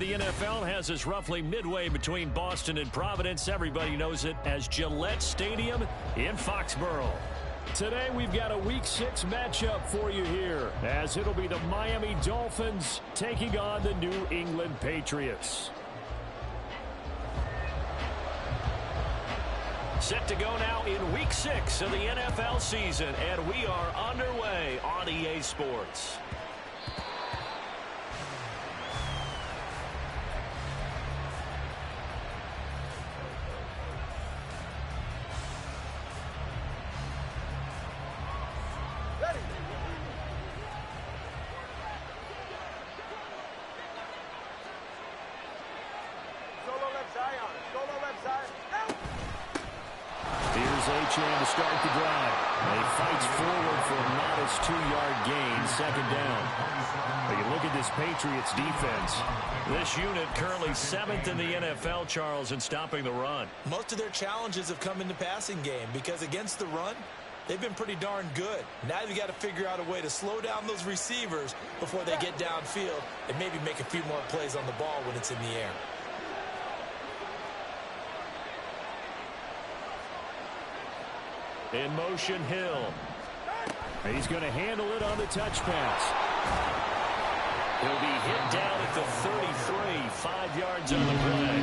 The NFL has us roughly midway between Boston and Providence. Everybody knows it as Gillette Stadium in Foxborough. Today we've got a Week 6 matchup for you here, as it'll be the Miami Dolphins taking on the New England Patriots. Set to go now in Week 6 of the NFL season, and we are underway on EA Sports. To start the drive. He fights forward for a modest 2-yard gain, second down. But you look at this Patriots defense. This unit currently 7th in the NFL, Charles, in stopping the run. Most of their challenges have come in the passing game because against the run, they've been pretty darn good. Now you've got to figure out a way to slow down those receivers before they get downfield and maybe make a few more plays on the ball when it's in the air. In motion, Hill. He's going to handle it on the touch pass. He'll be hit down at the 33, 5 yards on the play.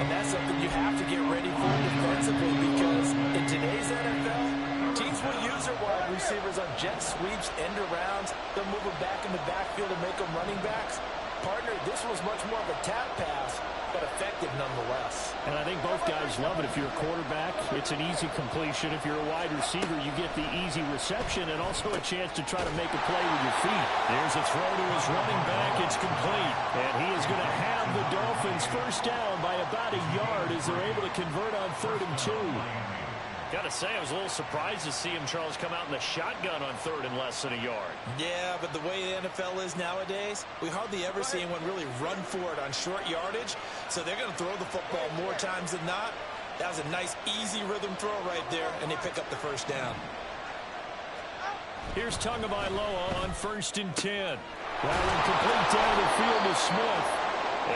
And that's something you have to get ready for defensively because in today's NFL, teams will use their wide receivers on jet sweeps, end arounds. They'll move them back in the backfield and make them running backs. Partner, this was much more of a tap pass, but effective nonetheless. And I think both guys love it. If you're a quarterback, it's an easy completion. If you're a wide receiver, you get the easy reception and also a chance to try to make a play with your feet. There's a throw to his running back. It's complete. And he is going to have the Dolphins first down by about a yard as they're able to convert on 3rd and 2. Got to say, I was a little surprised to see him, Charles, come out in the shotgun on 3rd and less than a yard. Yeah, but the way the NFL is nowadays, we hardly ever see anyone really run for it on short yardage. So they're going to throw the football more times than not. That was a nice, easy rhythm throw right there, and they pick up the first down. Here's Tagovailoa on 1st and 10. That one complete down the field to Smith.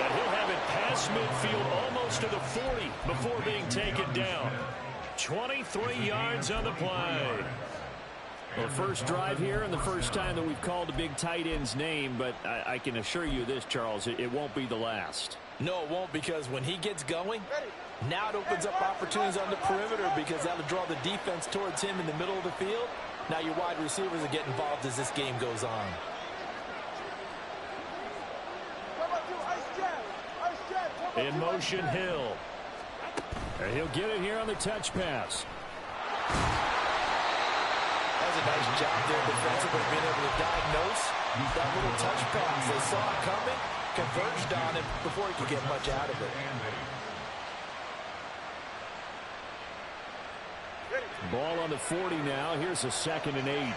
And he'll have it past midfield almost to the 40 before being taken down. 23 yards on the play. Well, the first drive here and the first time that we've called a big tight end's name, but I can assure you this, Charles, it won't be the last. No, it won't, because when he gets going, now it opens up opportunities on the perimeter because that'll draw the defense towards him in the middle of the field. Now your wide receivers will get involved as this game goes on. In motion, Hill. And he'll get it here on the touch pass. That was a nice job there defensively, being able to diagnose that little touch pass. They saw it coming, converged on him before he could get much out of it. Ball on the 40 now. Here's a 2nd and 8.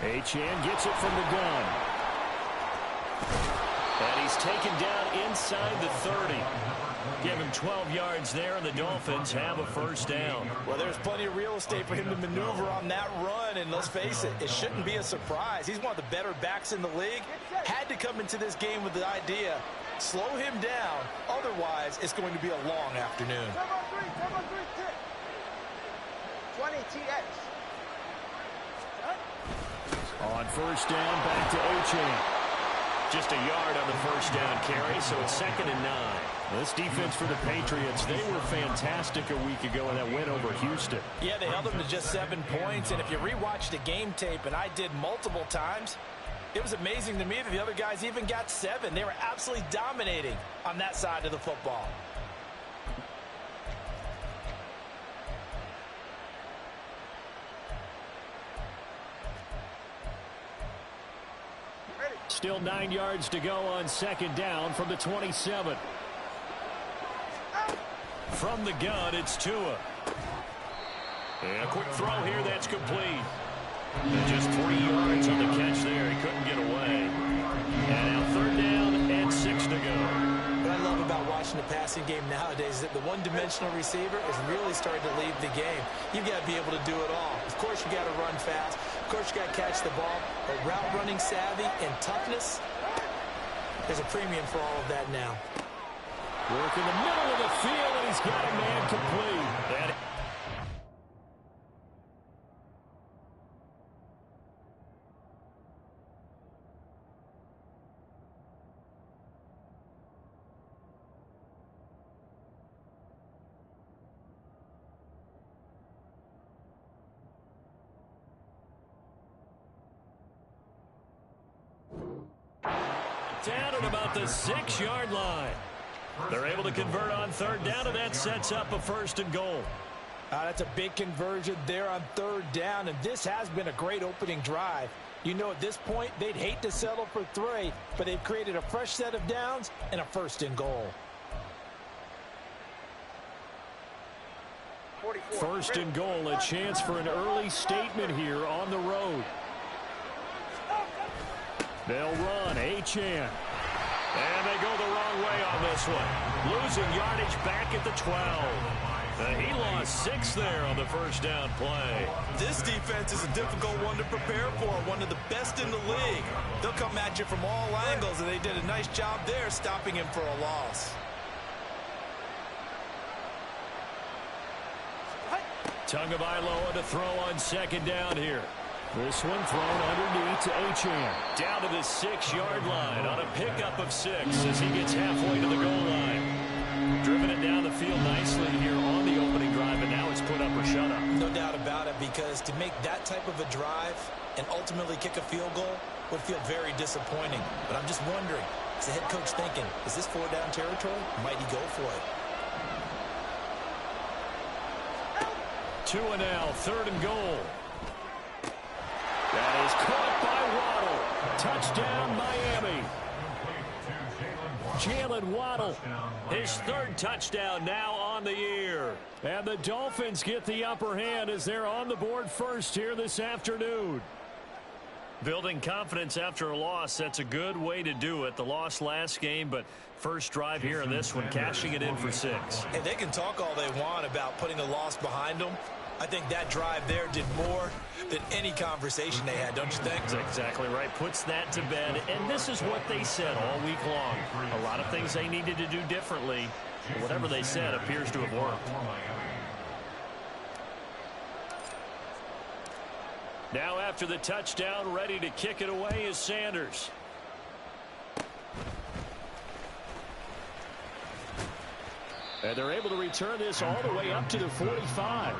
Achane gets it from the gun. And he's taken down inside the 30. Give him 12 yards there, and the Dolphins have a first down. Well, there's plenty of real estate for him to maneuver on that run, and let's face it, it shouldn't be a surprise. He's one of the better backs in the league. Had to come into this game with the idea, slow him down, otherwise it's going to be a long afternoon. 20 TX. On first down, back to Achane. Just a yard on the first down carry, so it's 2nd and 9. This defense for the Patriots, they were fantastic a week ago in that win over Houston. Yeah, they held them to just 7 points, and if you rewatch the game tape, and I did multiple times, it was amazing to me that the other guys even got 7. They were absolutely dominating on that side of the football. Still 9 yards to go on 2nd down from the 27. From the gun, it's Tua. And a quick throw here, that's complete. And just 3 yards on the catch there. He couldn't get away. And now 3rd down and 6 to go. What I love about watching the passing game nowadays is that the one-dimensional receiver is really starting to lead the game. You've got to be able to do it all. Of course, you got to run fast, course, you got to catch the ball, but route running savvy and toughness, there's a premium for all of that now. Work in the middle of the field, and he's got a man complete. Down at about the 6-yard line. They're able to convert on third down, and that sets up a 1st and goal. That's a big conversion there on third down, and this has been a great opening drive. You know, at this point, they'd hate to settle for 3, but they've created a fresh set of downs and a 1st and goal. 1st and goal, a chance for an early statement here on the road. They'll run, Achane. And they go the wrong way on this one. Losing yardage back at the 12. He lost 6 there on the 1st down play. This defense is a difficult one to prepare for, one of the best in the league. They'll come at you from all angles, and they did a nice job there stopping him for a loss. Tagovailoa to throw on 2nd down here. This one thrown underneath to Achane. Down to the 6-yard line on a pickup of 6 as he gets halfway to the goal line. Driven it down the field nicely here on the opening drive, and now it's put up or shut up. No doubt about it, because to make that type of a drive and ultimately kick a field goal would feel very disappointing. But I'm just wondering, is the head coach thinking, is this 4-down territory? Might he go for it? 2 and now, 3rd and goal. That is caught by Waddle. Touchdown, Miami. Jalen Waddle, his 3rd touchdown now on the year. And the Dolphins get the upper hand as they're on the board first here this afternoon. Building confidence after a loss, that's a good way to do it. The loss last game, but first drive here in this one, cashing it in for 6. And they can talk all they want about putting a loss behind them. I think that drive there did more than any conversation they had, don't you think? That's exactly right. Puts that to bed. And this is what they said all week long. A lot of things they needed to do differently. But whatever they said appears to have worked. Now after the touchdown, ready to kick it away is Sanders. And they're able to return this all the way up to the 45.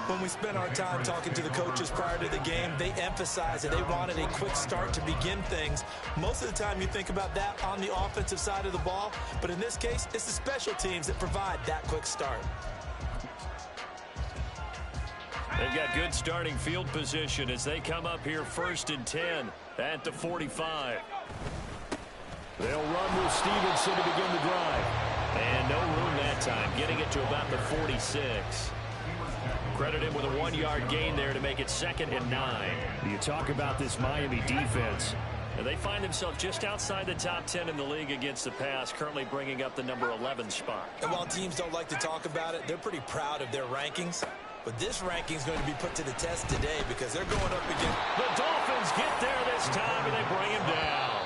When we spent our time talking to the coaches prior to the game, they emphasized that they wanted a quick start to begin things. Most of the time you think about that on the offensive side of the ball, but in this case, it's the special teams that provide that quick start. They've got good starting field position as they come up here 1st and 10 at the 45. They'll run with Stevenson to begin the drive. And no room that time, getting it to about the 46. Credit him with a 1-yard gain there to make it 2nd and 9. You talk about this Miami defense. And they find themselves just outside the top 10 in the league against the pass, currently bringing up the number 11 spot. And while teams don't like to talk about it, they're pretty proud of their rankings. But this ranking is going to be put to the test today because they're going up against... The Dolphins get there this time, and they bring him down.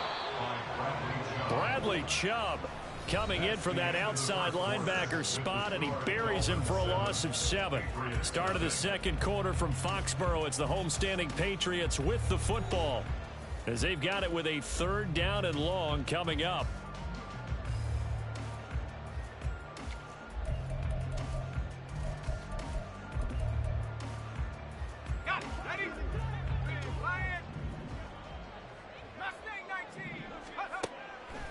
Bradley Chubb coming in from that outside linebacker spot, and he buries him for a loss of 7. Start of the 2nd quarter from Foxborough. It's the homestanding Patriots with the football as they've got it with a 3rd down and long coming up.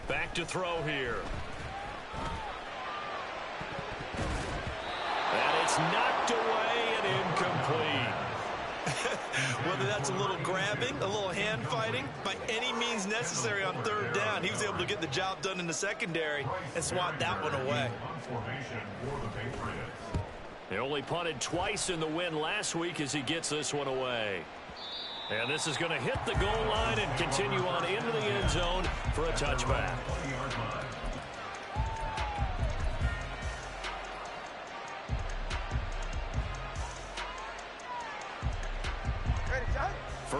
Back to throw here. And it's knocked away and incomplete. Whether that's a little grabbing, a little hand fighting, by any means necessary on 3rd down, he was able to get the job done in the secondary and swat that one away. They only punted twice in the win last week as he gets this one away. And this is going to hit the goal line and continue on into the end zone for a touchback.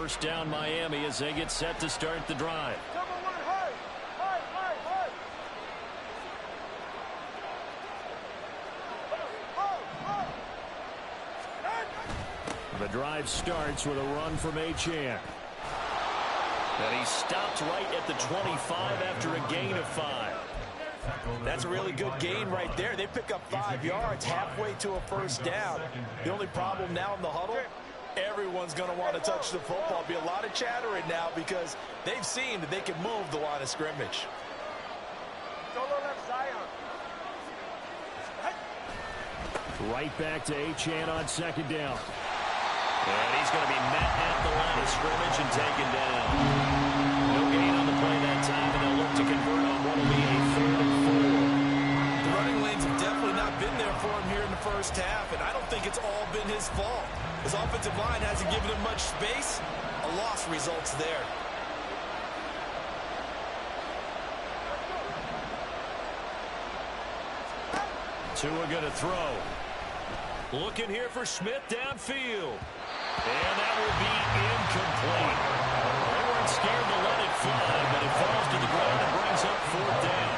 first down Miami as they get set to start the drive. Number one, hurry. Hurry, hurry, hurry. The drive starts with a run from Achane. And he stopped right at the 25 after a gain of 5. That's a really good gain right there. They pick up 5 yards halfway to a first down. The only problem now in the huddle, everyone's going to want to touch the football. Be a lot of chattering now because they've seen that they can move the line of scrimmage. Solo left Zion. Right back to Achane on second down. And he's going to be met at the line of scrimmage and taken down. No gain on the play that time, and they'll look to convert on what will be a 3rd and 4. The running lanes have definitely not been there for him here in the first half, and I don't think it's all been his fault. His offensive line hasn't given him much space. A loss results there. Tua going to throw. Looking here for Smith downfield. And that will be incomplete. They weren't scared to let it fly, but it falls to the ground and brings up 4th down.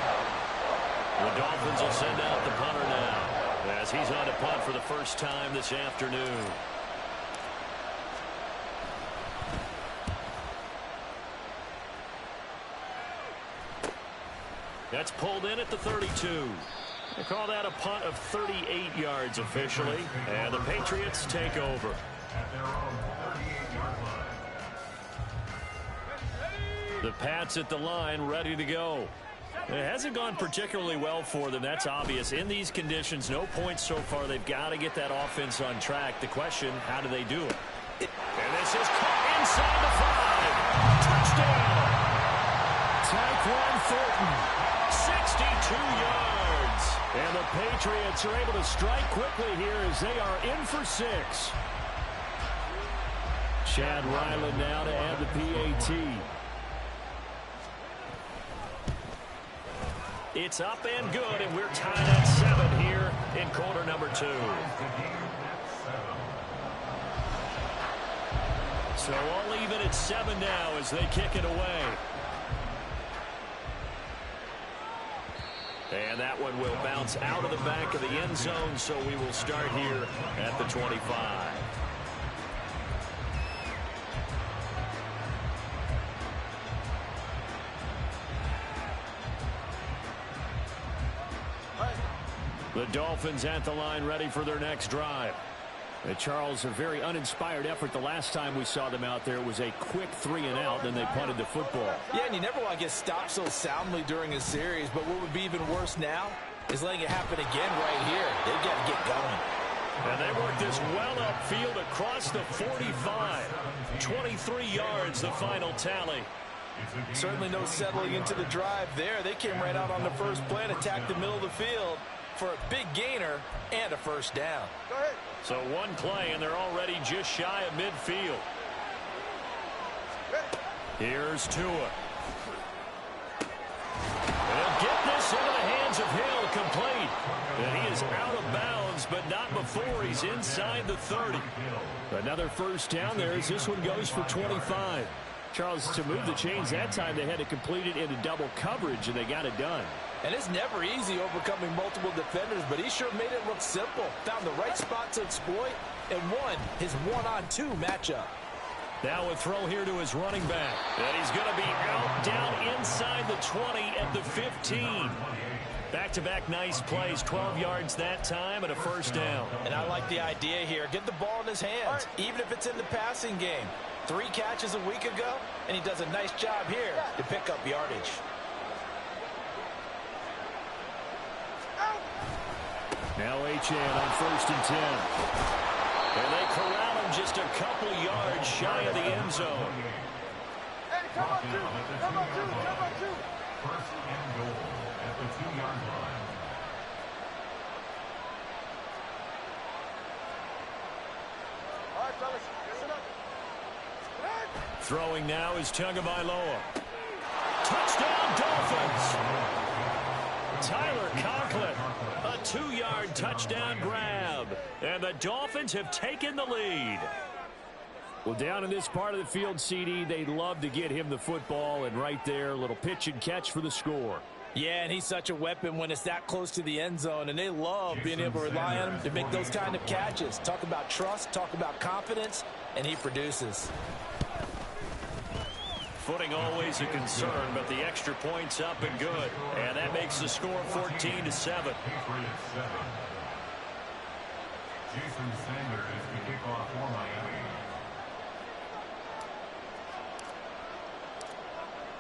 The Dolphins will send out the punter now as he's on to punt for the first time this afternoon. That's pulled in at the 32. They call that a punt of 38 yards officially, and the Patriots take over. The Pats at the line, ready to go. It hasn't gone particularly well for them, that's obvious. In these conditions, no points so far. They've got to get that offense on track. The question, how do they do it? And this is caught inside the 5. Touchdown! Tyquan Thornton, 62 yards. And the Patriots are able to strike quickly here as they are in for 6. Chad Ryland now to add the PAT. It's up and good, and we're tied at 7 here in quarter number 2. So all even at 7 now as they kick it away. And that one will bounce out of the back of the end zone, so we will start here at the 25. The Dolphins at the line, ready for their next drive. Charles, a very uninspired effort the last time we saw them out there. It was a quick 3-and-out, then they punted the football. Yeah, and you never want to get stopped so soundly during a series, but what would be even worse now is letting it happen again right here. They've got to get going. And they work this well upfield across the 45. 23 yards, the final tally. Certainly no settling into the drive there. They came right out on the first play and attacked the middle of the field for a big gainer and a first down. Go ahead. So one play, and they're already just shy of midfield. Here's Tua. They'll get this into the hands of Hill, complete. And he is out of bounds, but not before he's inside the 30. Another first down there as this one goes for 25. Charles, to move the chains that time, they had to complete it into double coverage, and they got it done. And it's never easy overcoming multiple defenders, but he sure made it look simple. Found the right spot to exploit and won his one-on-2 matchup. Now a throw here to his running back. And he's going to be out down inside the 20 at the 15. Back-to-back nice plays, 12 yards that time and a first down. And I like the idea here. Get the ball in his hands, even if it's in the passing game. 3 catches a week ago, and he does a nice job here to pick up yardage. Now Achane on 1st and 10. And they corral him just a couple yards shy of the end zone. Hey, come on, 2. Come on, 2. Come on, 2. First and goal at the 2-yard line. All right, fellas, listen up. Throwing now is Tagovailoa. Touchdown, Dolphins! Tyler Conklin, a 2-yard touchdown grab. And the Dolphins have taken the lead. Well, down in this part of the field, CD, they'd love to get him the football, and right there, a little pitch and catch for the score. Yeah, and he's such a weapon when it's that close to the end zone, and they love being able to rely on him to make those kind of catches. Talk about trust, talk about confidence, and he produces. Footing always a concern, but the extra point's up and good. And that makes the score 14-7. Patriots 7. Jason Sanders is the kickoff for Miami.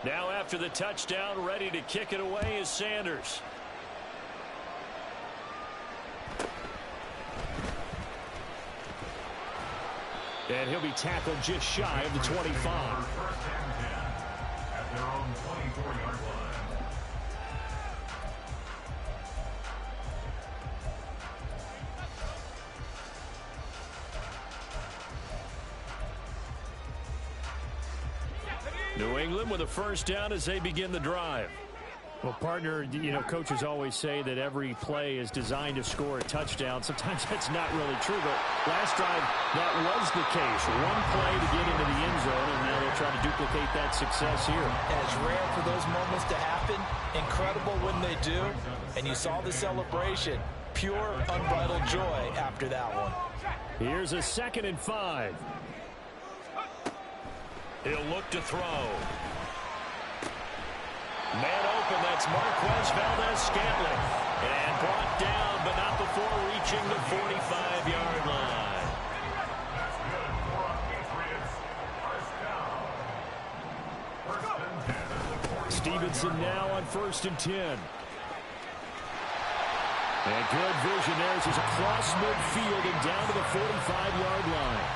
Now after the touchdown, ready to kick it away is Sanders. And he'll be tackled just shy of the 25. First and 10 at their own 24-yard line. New England with a first down as they begin the drive. Well, partner, you know, coaches always say that every play is designed to score a touchdown. Sometimes that's not really true, but last drive, that was the case. One play to get into the end zone, and now they'll try to duplicate that success here. And it's rare for those moments to happen. Incredible when they do. And you saw the celebration. Pure, unbridled joy after that one. Here's a 2nd and 5. He'll look to throw. Man open, that's Marquez Valdez-Scantling. And brought down, but not before reaching the 45-yard line. That's good for our Patriots. First down. First and 10. Stevenson now on 1st and 10. And good vision there as he's across midfield and down to the 45-yard line.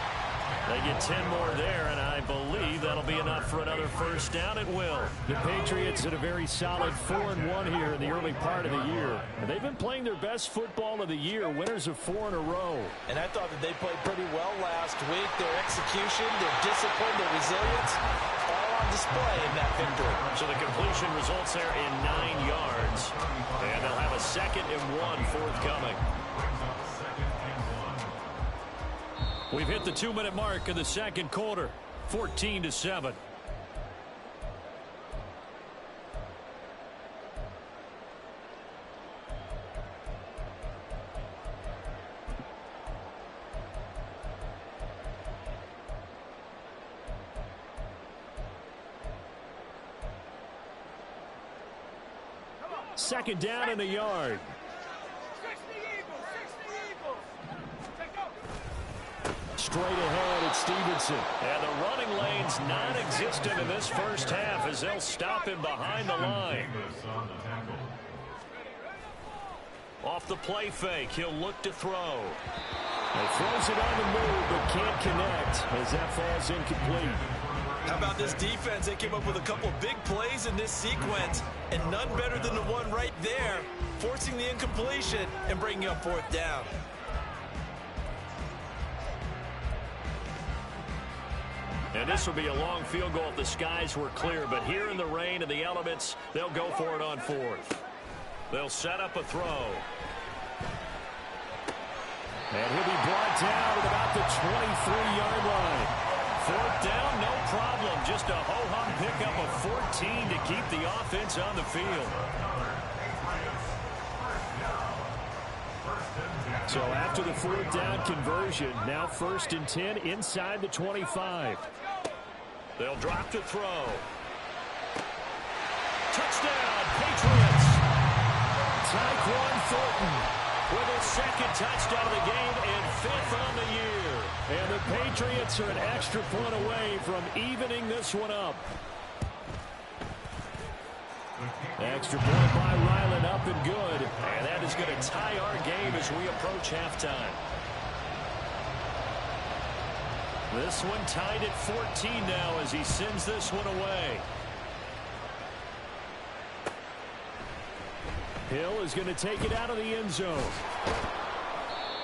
They get 10 more there, and I believe that'll be enough for another first down. It will. The Patriots at a very solid 4-1 here in the early part of the year. And they've been playing their best football of the year, winners of 4 in a row. And I thought that they played pretty well last week. Their execution, their discipline, their resilience, all on display in that victory. So the completion results there in 9 yards. And they'll have a 2nd and 1 forthcoming. We've hit the 2-minute mark of the second quarter, 14-7. Second down in the yard. Straight ahead, it's Stevenson. And the running lane's non-existent in this first half as they'll stop him behind the line. Off the play fake, he'll look to throw. He throws it on the move, but can't connect as that falls incomplete. How about this defense? They came up with a couple big plays in this sequence, and none better than the one right there, forcing the incompletion and bringing up 4th down. And this will be a long field goal if the skies were clear. But here in the rain and the elements, they'll go for it on 4th. They'll set up a throw. And he'll be brought down at about the 23-yard line. 4th down, no problem. Just a ho-hum pickup of 14 to keep the offense on the field. So after the 4th down conversion, now 1st and 10 inside the 25. They'll drop to throw. Touchdown, Patriots. Tyquan Thornton with his 2nd touchdown of the game and 5th on the year. And the Patriots are an extra point away from evening this one up. Extra point by Ryland, up and good. And that is going to tie our game as we approach halftime. This one tied at 14 now as he sends this one away. Hill is going to take it out of the end zone.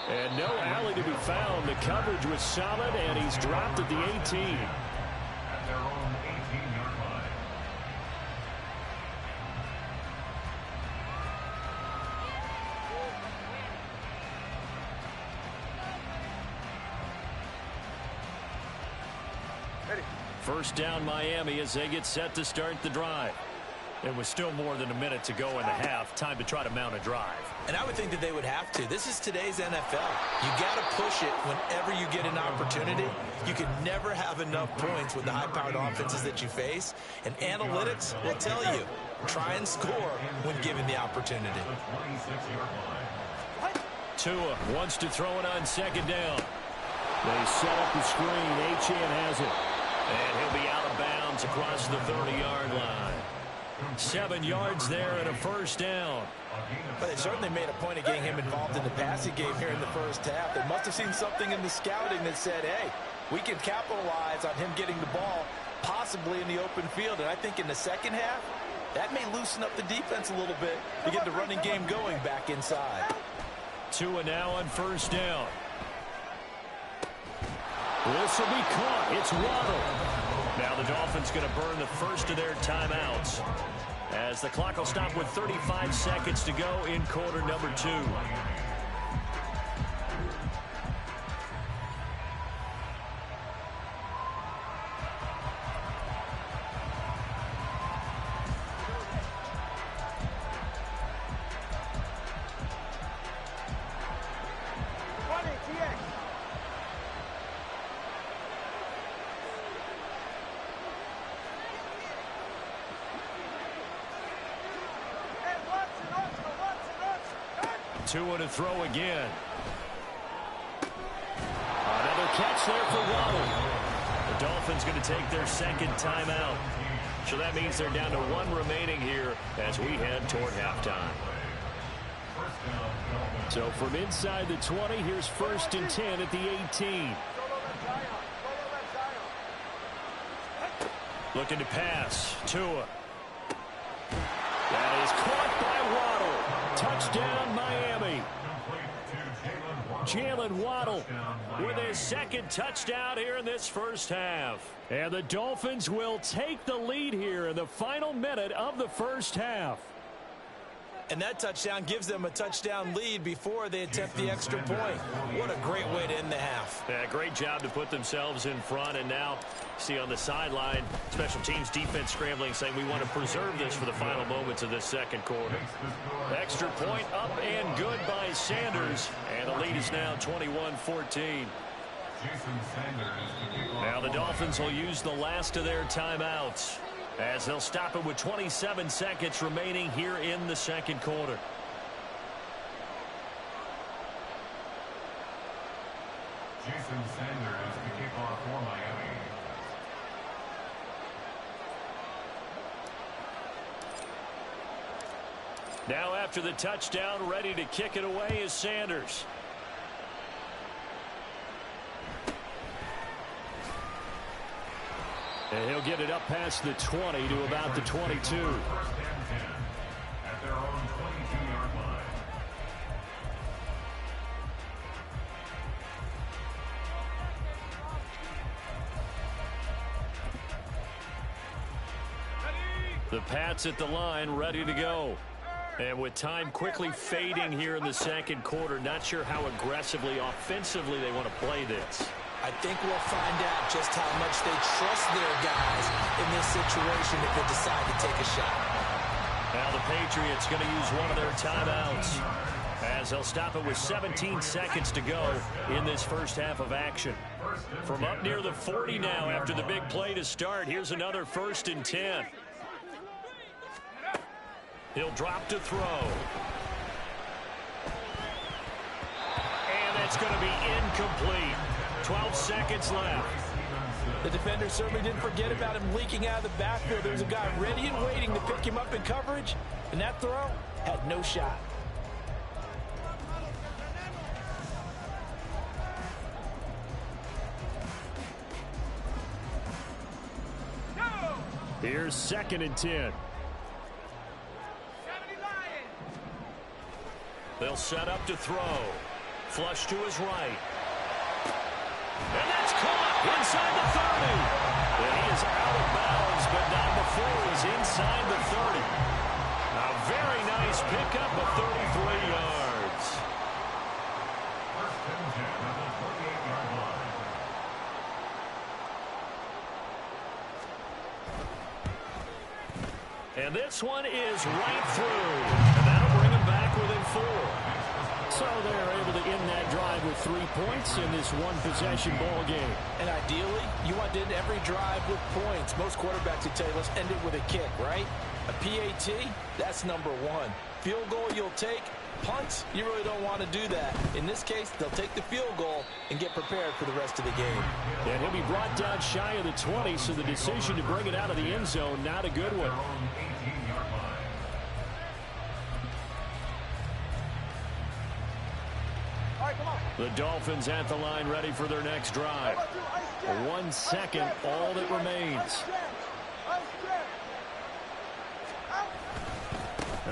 And no alley to be found. The coverage was solid, and he's dropped at the 18. At their own 18-yard line. First down Miami as they get set to start the drive. It was still more than a minute to go in the half. Time to try to mount a drive. And I would think that they would have to. This is today's NFL. You got to push it whenever you get an opportunity. You can never have enough points with the high-powered offenses that you face. And analytics will tell you, try and score when given the opportunity. Tua wants to throw it on second down. They set up the screen. Achane has it. And he'll be out of bounds across the 30-yard line. 7 yards there and a first down. But they certainly made a point of getting him involved in the passing game here in the first half. They must have seen something in the scouting that said, hey, we can capitalize on him getting the ball possibly in the open field. And I think in the second half, that may loosen up the defense a little bit to get the running game going back inside. Tua now on first down. This will be caught. It's Waddle. Now the Dolphins going to burn the first of their timeouts as the clock will stop with 35 seconds to go in quarter number 2. Tua to throw again. Another catch there for Waddle. The Dolphins going to take their second timeout. So that means they're down to 1 remaining here as we head toward halftime. So from inside the 20, here's 1st and 10 at the 18. Looking to pass. Tua. That is caught by Waddle. Touchdown, Miami. Jalen Waddle with his second touchdown here in this first half. And the Dolphins will take the lead here in the final minute of the first half. And that touchdown gives them a touchdown lead before they attempt the extra point. What a great way to end the half. Yeah, great job to put themselves in front. And now, see on the sideline, special teams defense scrambling, saying we want to preserve this for the final moments of this second quarter. Extra point up and good by Sanders. And the lead is now 21-14. Now the Dolphins will use the last of their timeouts as they'll stop it with 27 seconds remaining here in the second quarter. Jason Sanders to kick off for Miami. Now after the touchdown, ready to kick it away is Sanders. And he'll get it up past the 20 to about the 22. First and 10 at their own 22-yard line. The Pats at the line, ready to go. And with time quickly fading here in the second quarter, not sure how aggressively, offensively they want to play this. I think we'll find out just how much they trust their guys in this situation if they decide to take a shot. Now the Patriots going to use one of their timeouts as they'll stop it with 17 seconds to go in this first half of action. From up near the 40 now after the big play to start, here's another 1st and 10. He'll drop to throw. And that's going to be incomplete. 12 seconds left. The defender certainly didn't forget about him leaking out of the backfield. There was a guy ready and waiting to pick him up in coverage, and that throw had no shot. Here's 2nd and 10. They'll set up to throw. Flush to his right. And that's caught inside the 30. And he is out of bounds, but not before he's inside the 30. A very nice pickup of 33 yards. First and 10 at the 28-yard line. And this one is right through. And that'll bring them back within 4. So they're able to end that drive with 3 points in this one-possession ball game. And ideally, you want to end every drive with points. Most quarterbacks would tell you, let's end it with a kick, right? A PAT, that's number 1. Field goal you'll take. Punts, you really don't want to do that. In this case, they'll take the field goal and get prepared for the rest of the game. And he'll be brought down shy of the 20, so the decision to bring it out of the end zone, not a good one. The Dolphins at the line ready for their next drive. 1 second, all that remains.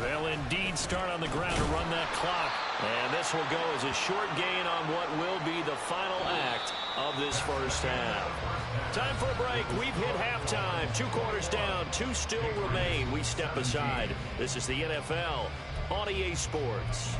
They'll indeed start on the ground to run that clock. And this will go as a short gain on what will be the final act of this first half. Time for a break. We've hit halftime. 2 quarters down, 2 still remain. We step aside. This is the NFL on EA Sports.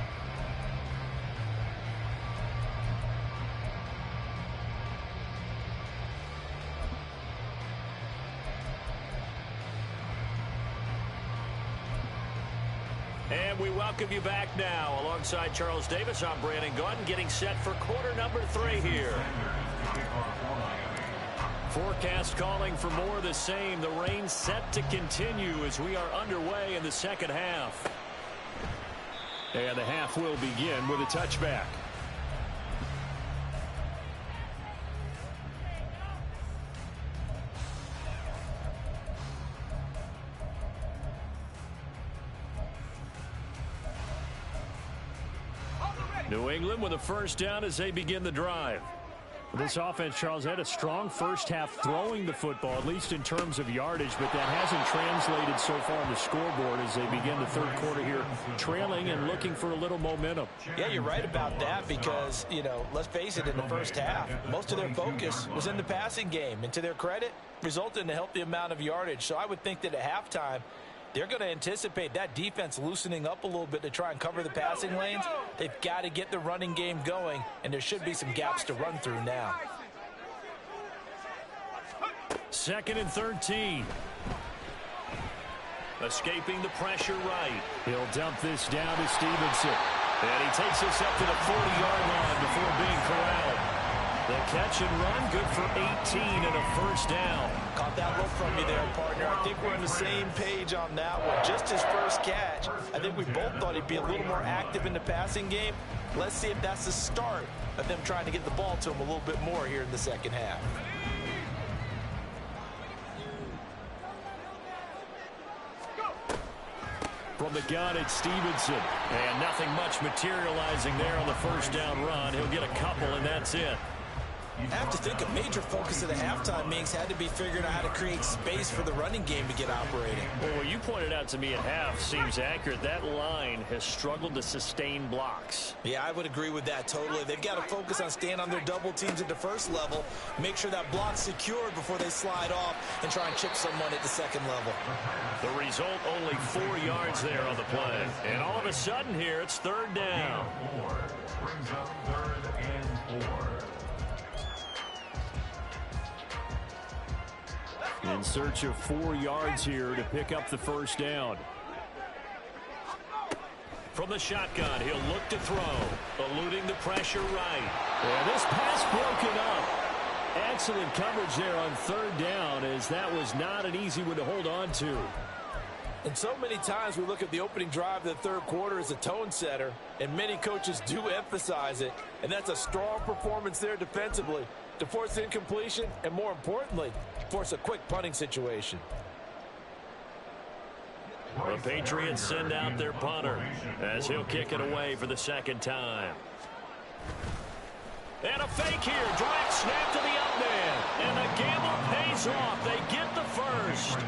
And we welcome you back now. Alongside Charles Davis, I'm Brandon Gaudin, getting set for quarter number 3 here. Forecast calling for more of the same. The rain set to continue as we are underway in the second half. And the half will begin with a touchback. New England with a first down as they begin the drive. This offense, Charles, had a strong first half throwing the football, at least in terms of yardage, but that hasn't translated so far on the scoreboard as they begin the third quarter here, trailing and looking for a little momentum. Yeah, you're right about that because, let's face it, in the first half, most of their focus was in the passing game. And to their credit, resulted in a healthy amount of yardage. So I would think that at halftime, they're going to anticipate that defense loosening up a little bit to try and cover the passing lanes. They've got to get the running game going, and there should be some gaps to run through now. 2nd and 13. Escaping the pressure right. He'll dump this down to Stevenson. And he takes us up to the 40-yard line before being corralled. The catch and run, good for 18 and a first down. Caught that look from you there, partner. I think we're on the same page on that one. Just his first catch, I think we both thought he'd be a little more active in the passing game. Let's see if that's the start of them trying to get the ball to him a little bit more here in the second half. From the gun, it's Stevenson. And nothing much materializing there on the first down run. He'll get a couple, and that's it. I have to think a major focus of the halftime meetings had to be figuring out how to create space for the running game to get operating. Well, what you pointed out to me at half seems accurate. That line has struggled to sustain blocks. Yeah, I would agree with that totally. They've got to focus on staying on their double teams at the first level, make sure that block's secured before they slide off and try and chip someone at the second level. The result, only 4 yards there on the play. And all of a sudden here, it's third down. Brings up 3rd and 4. In search of 4 yards here to pick up the first down. From the shotgun, he'll look to throw, eluding the pressure right. And this pass broken up. Excellent coverage there on third down, as that was not an easy one to hold on to. And so many times we look at the opening drive of the third quarter as a tone setter, and many coaches do emphasize it, and that's a strong performance there defensively to force incompletion and, more importantly, force a quick punting situation. The Patriots send out their punter as he'll kick it away for the second time. And a fake here. Direct snap to the up man. And the gamble pays off. They get the first.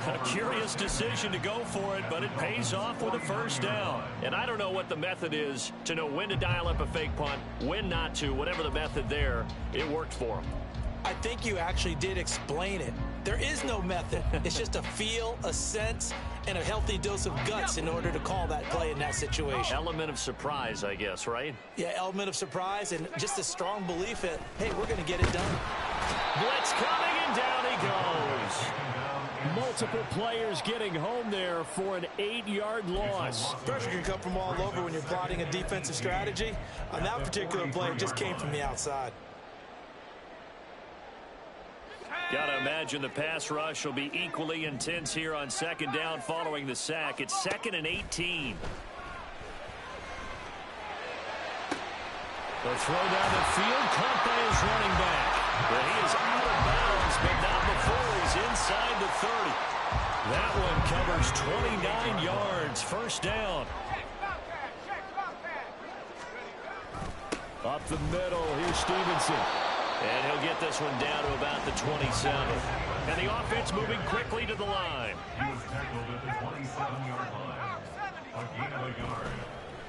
A curious decision to go for it, but it pays off with a first down. And I don't know what the method is to know when to dial up a fake punt, when not to. Whatever the method there, it worked for them. I think you actually did explain it. There is no method. It's just a feel, a sense, and a healthy dose of guts in order to call that play in that situation. Element of surprise, I guess, right? Yeah, element of surprise and just a strong belief that, hey, we're going to get it done. Blitz coming, and down he goes. Multiple players getting home there for an 8-yard loss. Pressure can come from all over when you're plotting a defensive strategy. On that particular play, it just came from the outside. Gotta imagine the pass rush will be equally intense here on second down following the sack. It's 2nd and 18. The throw down the field, caught by his running back. But he is out of bounds, but not before he's inside the 30. That one covers 29 yards, first down. Up the middle, here's Stevenson. And he'll get this one down to about the 27. And the offense moving quickly to the line. He was tackled at the 27-yard line. A gain of a yard.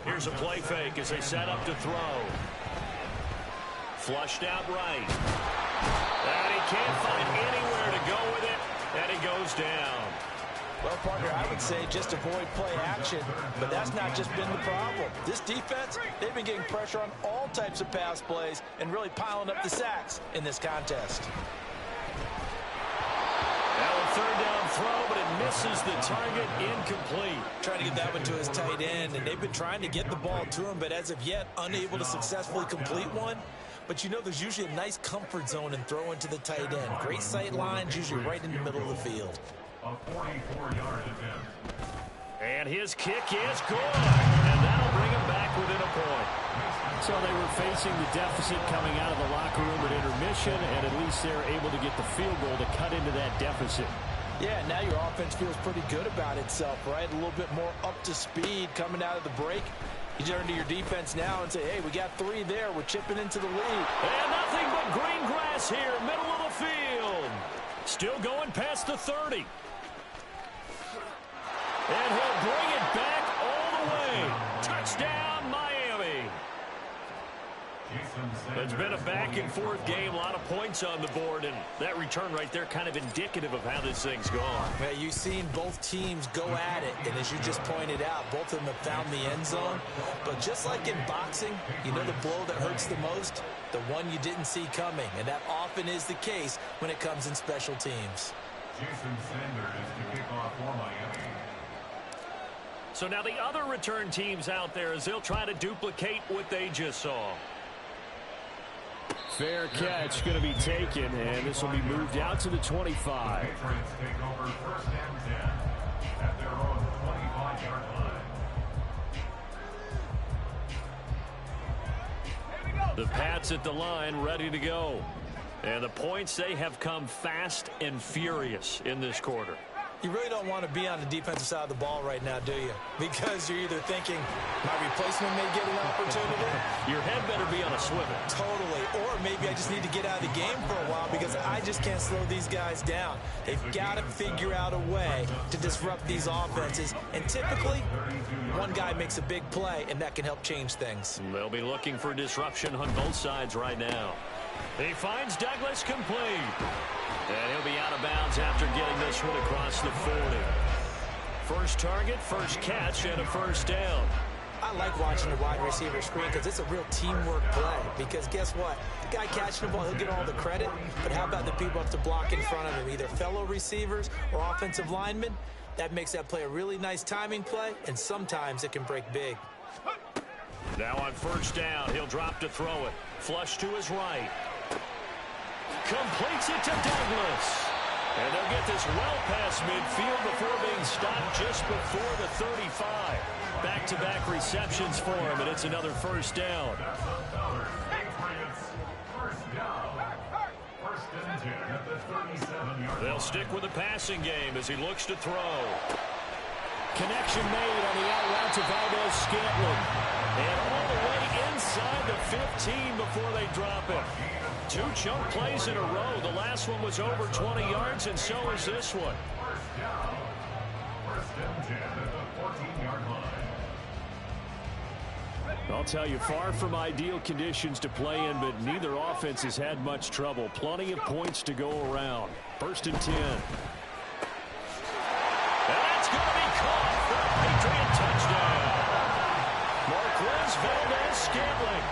Here's a play fake as they set up to throw. Flushed out right. And he can't find anywhere to go with it. And he goes down. Well, partner, I would say just avoid play action, but that's not just been the problem. This defense, they've been getting pressure on all types of pass plays and really piling up the sacks in this contest. Now a third down throw, but it misses the target, incomplete. Trying to get that one to his tight end, and they've been trying to get the ball to him, but as of yet, unable to successfully complete one. But you know there's usually a nice comfort zone in throwing to the tight end. Great sight lines, usually right in the middle of the field. A 44-yard attempt. And his kick is good. And that'll bring him back within a point. So they were facing the deficit coming out of the locker room at intermission, and at least they're able to get the field goal to cut into that deficit. Yeah, now your offense feels pretty good about itself, right? A little bit more up to speed coming out of the break. You turn to your defense now and say, hey, we got 3 there. We're chipping into the lead. And nothing but green grass here, middle of the field. Still going past the 30. And he'll bring it back all the way. Touchdown, Miami. It's been a back-and-forth game, a lot of points on the board, and that return right there kind of indicative of how this thing's gone. Yeah, you've seen both teams go at it, and as you just pointed out, both of them have found the end zone. But just like in boxing, you know the blow that hurts the most? The one you didn't see coming, and that often is the case when it comes in special teams. Jason Sanders to kick off for Miami. So now the other return teams out there as they'll try to duplicate what they just saw. Fair catch going to be taken, and this will be moved out to the 25. Patriots take over 1st and 10 at their own 25-yard line. The Pats at the line ready to go. And the points, they have come fast and furious in this quarter. You really don't want to be on the defensive side of the ball right now, do you? Because you're either thinking, my replacement may get an opportunity. Your head better be on a swivel. Totally. Or maybe I just need to get out of the game for a while because I just can't slow these guys down. They've got to figure out a way to disrupt these offenses. And typically, one guy makes a big play, and that can help change things. They'll be looking for disruption on both sides right now. He finds Douglas complete. And he'll be out of bounds after getting this one across the 40. First target, first catch, and a first down. I like watching the wide receiver screen because it's a real teamwork play. Because guess what? The guy catching the ball, he'll get all the credit. But how about the people up to block in front of him, either fellow receivers or offensive linemen? That makes that play a really nice timing play, and sometimes it can break big. Now on first down, he'll drop to throw it. Flush to his right. Completes it to Douglas. And they'll get this well past midfield before being stopped just before the 35. Back-to-back receptions for him, and it's another first down. Patriots, first down. 1st and 10 at the 37-yard line. They'll stick with the passing game as he looks to throw. Connection made on the out route to Valdes-Scantling. And all the way inside the 15 before they drop it. 2 chunk plays in a row. The last one was over 20 yards, and so is this one. First down. 1st and 10 at the 14-yard line. I'll tell you, far from ideal conditions to play in, but neither offense has had much trouble. Plenty of points to go around. 1st and 10. And that's going to be caught for a Patriot touchdown. Marquez Valdes-Scantling,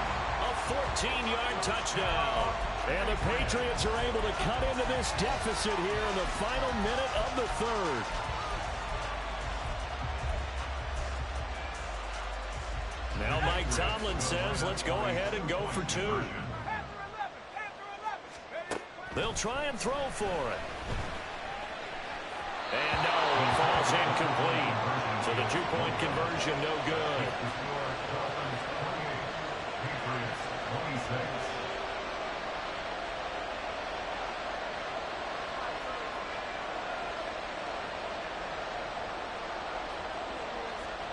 a 14-yard touchdown. And the Patriots are able to cut into this deficit here in the final minute of the third. Now Mike Tomlin says, let's go ahead and go for two. They'll try and throw for it. And no, it falls incomplete. So the two-point conversion, no good.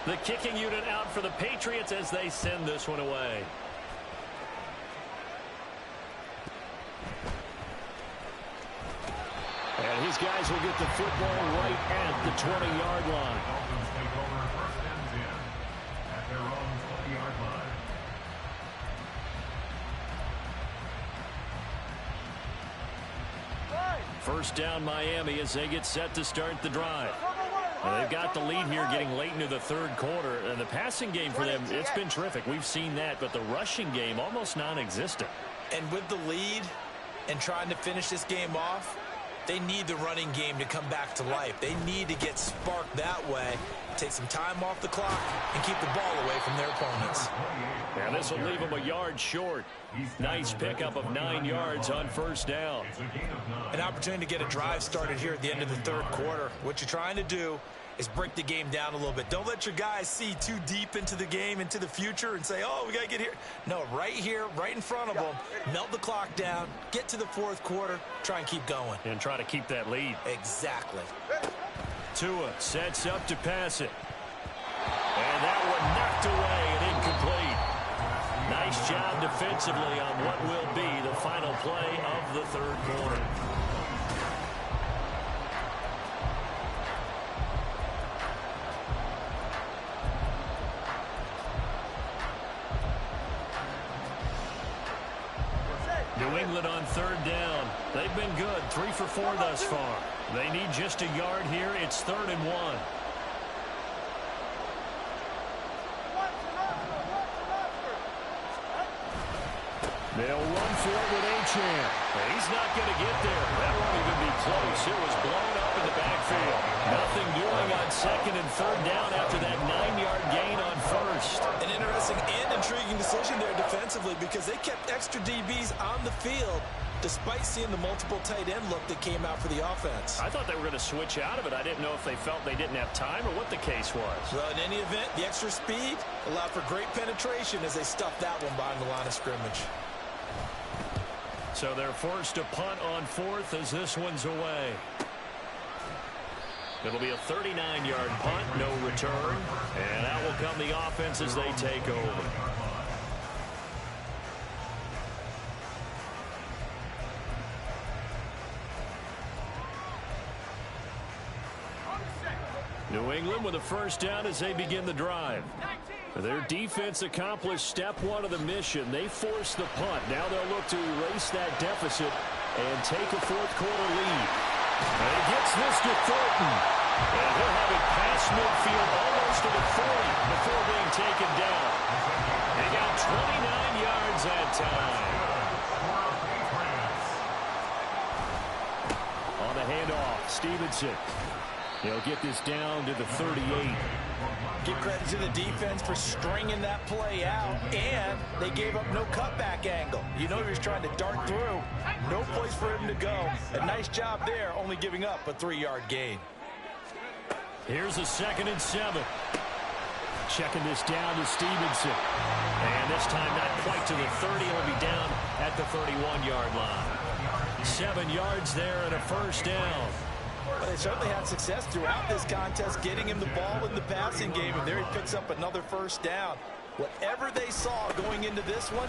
The kicking unit out for the Patriots as they send this one away. And his guys will get the football right at the 20-yard line. Dolphins take over first and 10 at their own 20-yard line. First down Miami as they get set to start the drive. Well, they've got the lead here getting late into the third quarter. And the passing game for them, it's been terrific. We've seen that. But the rushing game, almost non-existent. And with the lead and trying to finish this game off, they need the running game to come back to life. They need to get sparked that way, take some time off the clock, and keep the ball away from their opponents. And this will leave them a yard short. Nice pickup of 9 yards on first down. An opportunity to get a drive started here at the end of the third quarter. What you're trying to do is break the game down a little bit. Don't let your guys see too deep into the game, into the future, and say, oh, we got to get here. No, right here, right in front of them, melt the clock down, get to the fourth quarter, try and keep going. And try to keep that lead. Exactly. Tua sets up to pass it. And that one knocked away and incomplete. Nice job defensively on what will be the final play of the third quarter. New England on third down. They've been good, 3 for 4 thus far. They need just a yard here. It's 3rd and 1. They'll run for it with Achane. He's not going to get there. That won't even be close. It was blown up in the backfield. Nothing doing on 2nd and 3rd down after that 9-yard gain on first. An interesting and intriguing decision there defensively because they kept extra DBs on the field despite seeing the multiple tight end look that came out for the offense. I thought they were going to switch out of it. I didn't know if they felt they didn't have time or what the case was. Well, in any event, the extra speed allowed for great penetration as they stuffed that one behind the line of scrimmage. So they're forced to punt on 4th as this one's away. It'll be a 39-yard punt, no return. And out will come the offense as they take over. New England with a first down as they begin the drive. Their defense accomplished step 1 of the mission. They forced the punt. Now they'll look to erase that deficit and take a fourth quarter lead. And he gets this to Thornton. And he'll have it past midfield almost to the 40 before being taken down. They got 29 yards that time. On the handoff, Stevenson. He'll get this down to the 38. Give credit to the defense for stringing that play out, and they gave up no cutback angle. You know he was trying to dart through. No place for him to go. A nice job there, only giving up a 3-yard gain. Here's a 2nd and 7. Checking this down to Stevenson. And this time not quite to the 30. He'll be down at the 31-yard line. 7 yards there and a first down. Well, they certainly had success throughout this contest, getting him the ball in the passing game, and there he picks up another first down. Whatever they saw going into this one,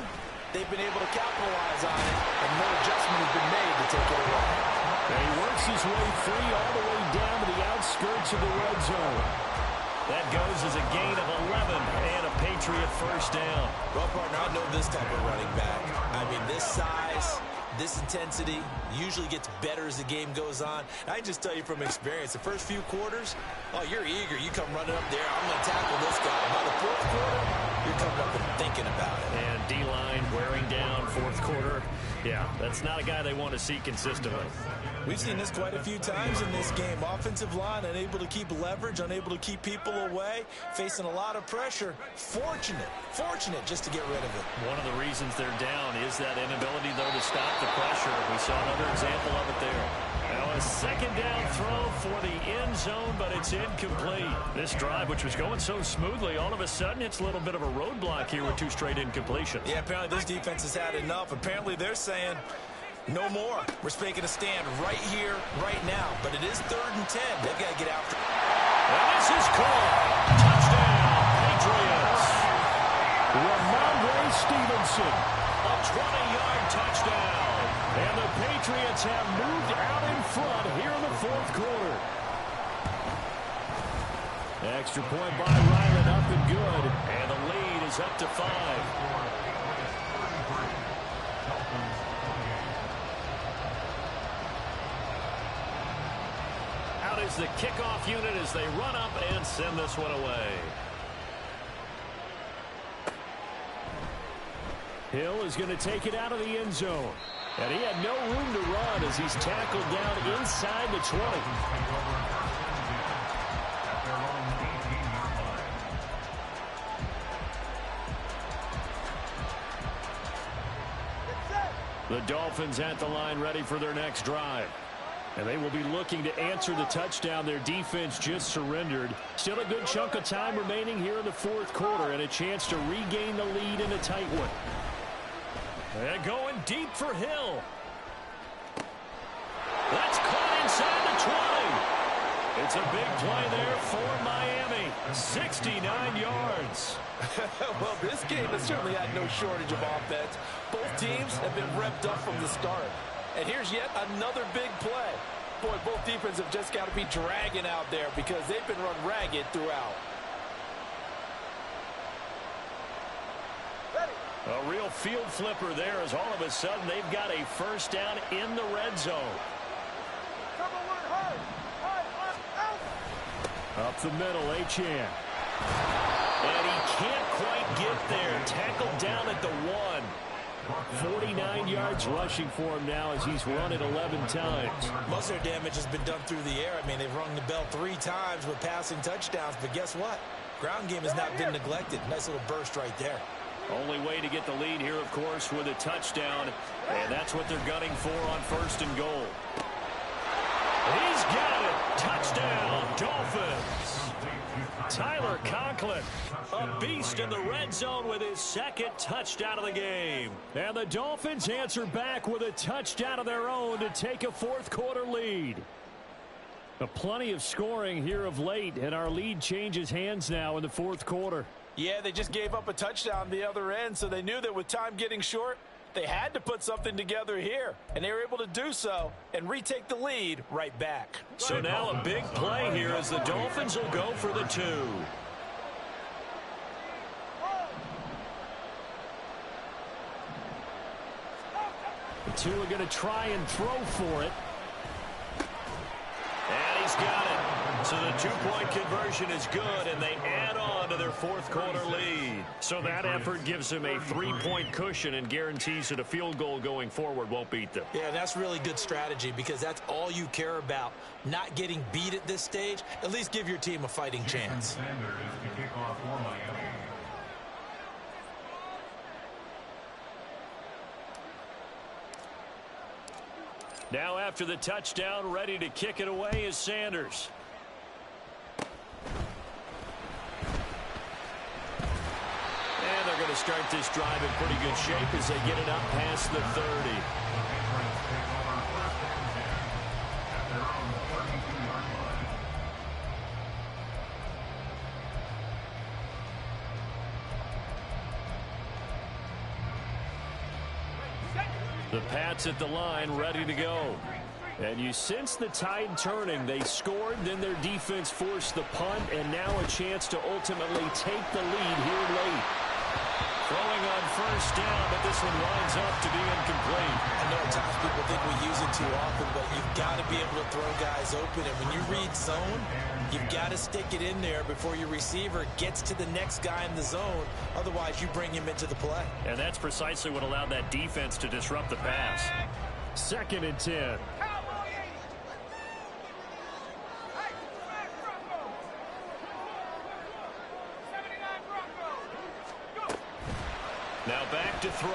they've been able to capitalize on it, and no adjustment has been made to take it away. And he works his way free all the way down to the outskirts of the red zone. That goes as a gain of 11 and a Patriot first down. Well, partner, I know this type of running back. I mean, this size, this intensity usually gets better as the game goes on. I can just tell you from experience, the first few quarters, oh, you're eager. You come running up there, I'm going to tackle this guy. By the fourth quarter, you're coming up and thinking about it. And D-line wearing down fourth quarter. Yeah, that's not a guy they want to see consistently. We've seen this quite a few times in this game. Offensive line unable to keep leverage, unable to keep people away, facing a lot of pressure. Fortunate just to get rid of it. One of the reasons they're down is that inability, though, to stop the pressure. We saw another example of it there. Now a second down throw for the end zone, but it's incomplete. This drive, which was going so smoothly, all of a sudden it's a little bit of a roadblock here with 2 straight incompletions. Yeah, apparently this defense has had enough. Apparently they're saying no more. We're making a stand right here, right now. But it is 3rd and 10. They've got to get after it. And this is called. Touchdown, Patriots. Ramondre Stevenson, a 20-yard touchdown. And the Patriots have moved out in front here in the 4th quarter. Extra point by Ryland, up and good. And the lead is up to 5. Out is the kickoff unit as they run up and send this one away. Hill is going to take it out of the end zone. And he had no room to run as he's tackled down inside the 20. The Dolphins at the line ready for their next drive. And they will be looking to answer the touchdown their defense just surrendered. Still a good chunk of time remaining here in the 4th quarter and a chance to regain the lead in a tight one. And going deep for Hill. That's caught inside the 20. It's a big play there for Miami. 69 yards. Well, this game has certainly had no shortage of offense. Both teams have been revved up from the start. And here's yet another big play. Boy, both defenses have just got to be dragging out there because they've been run ragged throughout. A real field flipper there as all of a sudden they've got a first down in the red zone. Up the middle, Achane. And he can't quite get there. Tackled down at the 1. 49 yards rushing for him now as he's run it 11 times. Most of their damage has been done through the air. I mean, they've rung the bell 3 times with passing touchdowns. But guess what? Ground game has not been neglected. Nice little burst right there. Only way to get the lead here, of course, with a touchdown. And that's what they're gunning for on 1st and goal. He's got it. Touchdown, Dolphins. Tyler Conklin, a beast in the red zone with his 2nd touchdown of the game. And the Dolphins answer back with a touchdown of their own to take a 4th quarter lead. Plenty of scoring here of late, and our lead changes hands now in the 4th quarter. Yeah, they just gave up a touchdown the other end, so they knew that with time getting short, they had to put something together here, and they were able to do so and retake the lead right back. So now a big play here as the Dolphins will go for the 2. The 2 are going to try and throw for it. And he's got it. So the 2-point conversion is good, and they add on to their 4th quarter lead. So that effort gives them a 3-point cushion and guarantees that a field goal going forward won't beat them. Yeah, that's really good strategy because that's all you care about. Not getting beat at this stage. At least give your team a fighting chance. Now after the touchdown, ready to kick it away is Sanders. And they're going to start this drive in pretty good shape as they get it up past the 30. The Pats at the line, ready to go. And you sense the tide turning. They scored, then their defense forced the punt, and now a chance to ultimately take the lead here late. Throwing on first down, but this one winds up to be incomplete. I know at times people think we use it too often, but you've got to be able to throw guys open. And when you read zone, you've got to stick it in there before your receiver gets to the next guy in the zone. Otherwise, you bring him into the play. And that's precisely what allowed that defense to disrupt the pass. 2nd and 10. Now back to throw.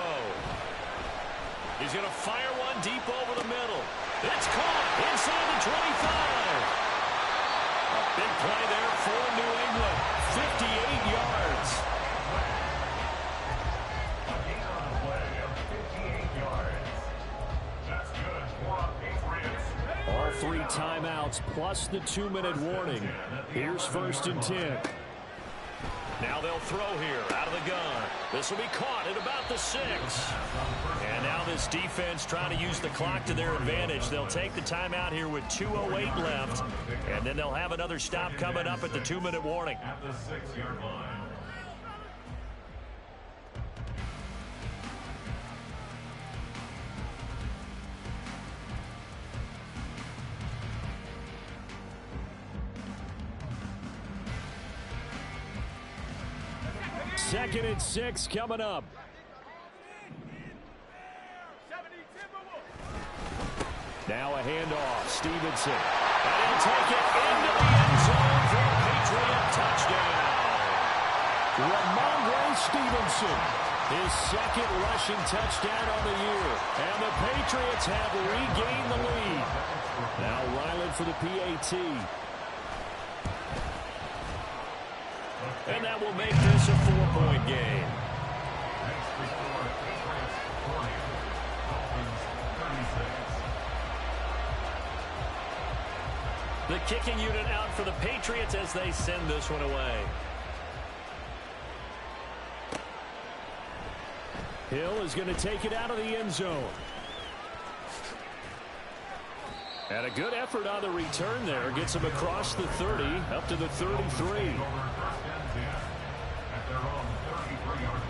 He's going to fire one deep over the middle. It's caught inside the 25. A big play there for New England. 58 yards. A gain on the play of 58 yards. That's good for Patriots. All 3 timeouts plus the 2-minute warning. Here's 1st and 10. Now they'll throw here out of the gun. This will be caught at about the 6. And now this defense trying to use the clock to their advantage. They'll take the timeout here with 2:08 left. And then they'll have another stop coming up at the 2-minute warning. At the 6-yard line. Second and 6 coming up. Now a handoff. Stevenson. And he'll take it into the end zone for a Patriot touchdown. Ramondre Stevenson. His 2nd rushing touchdown on the year. And the Patriots have regained the lead. Now Ryland for the PAT. And that will make this a 4-point game. Next to score, Patriots 20, Dolphins 36. The kicking unit out for the Patriots as they send this one away. Hill is going to take it out of the end zone. And a good effort on the return there. Gets him across the 30, up to the 33. At their own 33-yard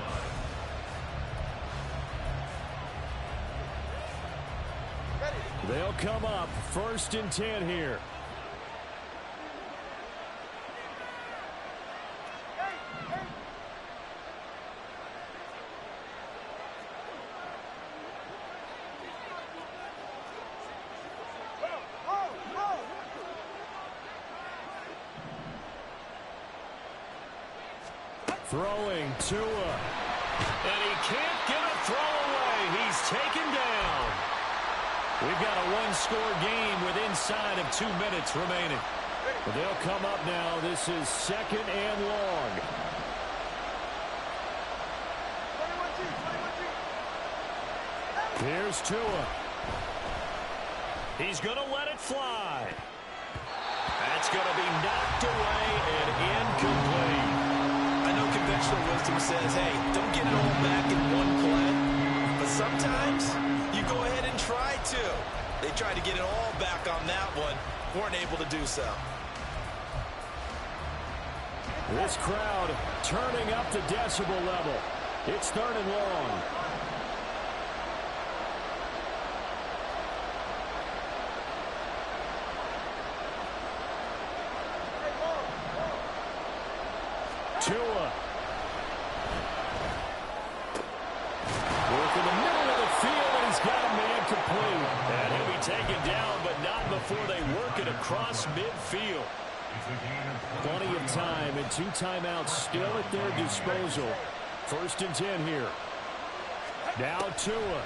line. They'll come up 1st and 10 here. Throwing Tua. And he can't get a throw away. He's taken down. We've got a 1-score game with inside of 2 minutes remaining. But they'll come up now. This is 2nd and long. 21-2. Here's Tua. He's going to let it fly. That's going to be knocked away and incomplete. I know conventional wisdom says, hey, don't get it all back in one play. But sometimes you go ahead and try to. They tried to get it all back on that one. Weren't able to do so. This crowd turning up the decibel level. It's 3rd and long. Tua. Work in the middle of the field, and he's got a man complete. And he'll be taken down, but not before they work it across midfield. Plenty of time and 2 timeouts still at their disposal. 1st and 10 here. Now Tua.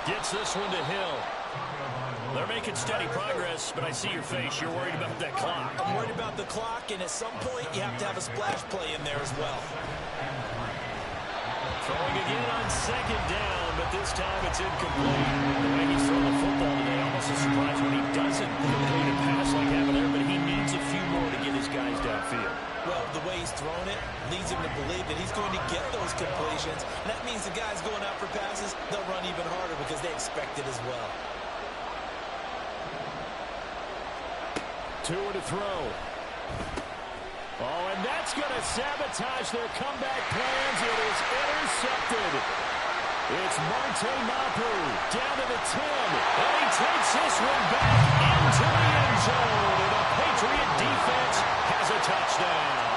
Gets this one to Hill. They're making steady progress, but I see your face. You're worried about that clock. I'm worried about the clock, and at some point you have to have a splash play in there as well. Throwing again on 2nd down, but this time it's incomplete. The way he's throwing the football today, almost a surprise when he doesn't complete a pass like having there, but he needs a few more to get his guys downfield. Well, the way he's thrown it leads him to believe that he's going to get those completions. And that means the guys going out for passes, they'll run even harder because they expect it as well. Tua to throw. Oh, and that's going to sabotage their comeback plans. It is intercepted. It's Marte Mapu down to the 10. And he takes this one back into the end zone. And the Patriot defense has a touchdown.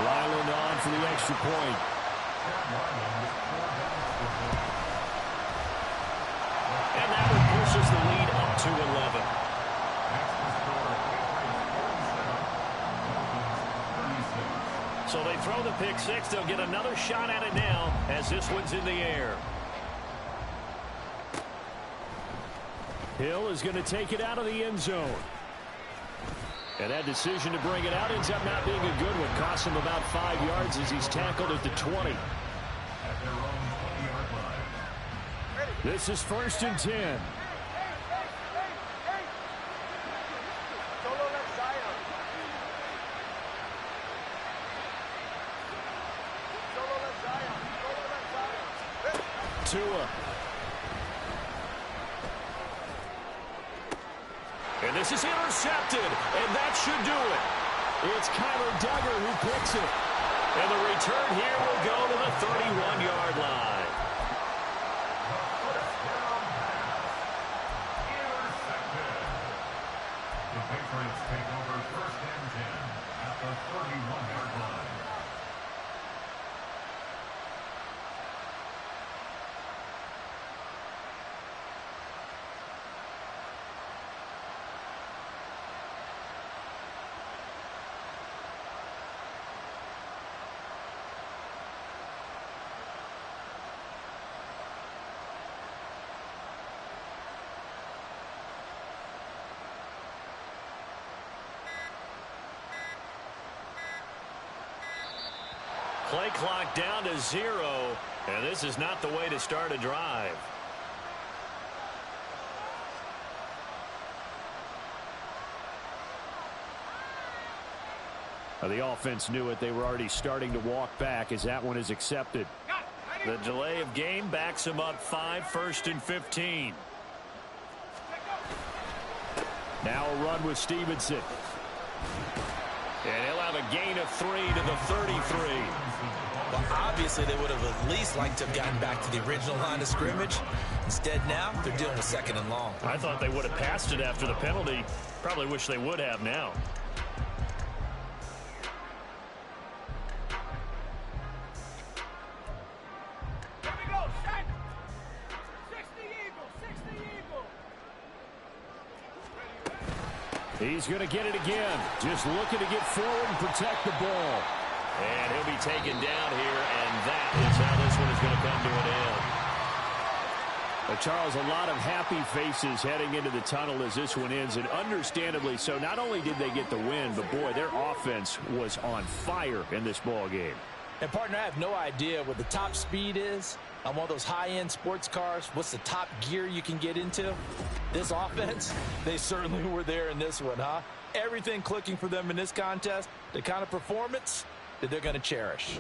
Ryland on for the extra point. And that one pushes the lead up to 11. So they throw the pick six. They'll get another shot at it now as this one's in the air. Hill is going to take it out of the end zone. And that decision to bring it out ends up not being a good one. Costs him about 5 yards as he's tackled at the 20. This is 1st and 10. Tua. And this is intercepted, and that should do it. It's Kyler Duggar who picks it. And the return here will go to the 31-yard line. The Patriots take over 1st and 10 at the 31-yard line. Play clock down to 0, and this is not the way to start a drive. The offense knew it. They were already starting to walk back as that one is accepted. The delay of game backs him up 5, 1st and 15. Now a run with Stevenson. And he'll have a gain of 3 to the 33. Well, obviously, they would have at least liked to have gotten back to the original line of scrimmage. Instead, now, they're dealing with 2nd and long. I thought they would have passed it after the penalty. Probably wish they would have now. Here we go, set! 60 Eagles, 60 Eagles! He's going to get it again. Just looking to get forward and protect the ball. And he'll be taken down here, and that is how this one is going to come to an end. Charles, a lot of happy faces heading into the tunnel as this one ends, and understandably so. Not only did they get the win, but, boy, their offense was on fire in this ball game. And, partner, I have no idea what the top speed is on one of those high-end sports cars. What's the top gear you can get into? This offense, they certainly were there in this one, huh? Everything clicking for them in this contest, the kind of performance that they're going to cherish.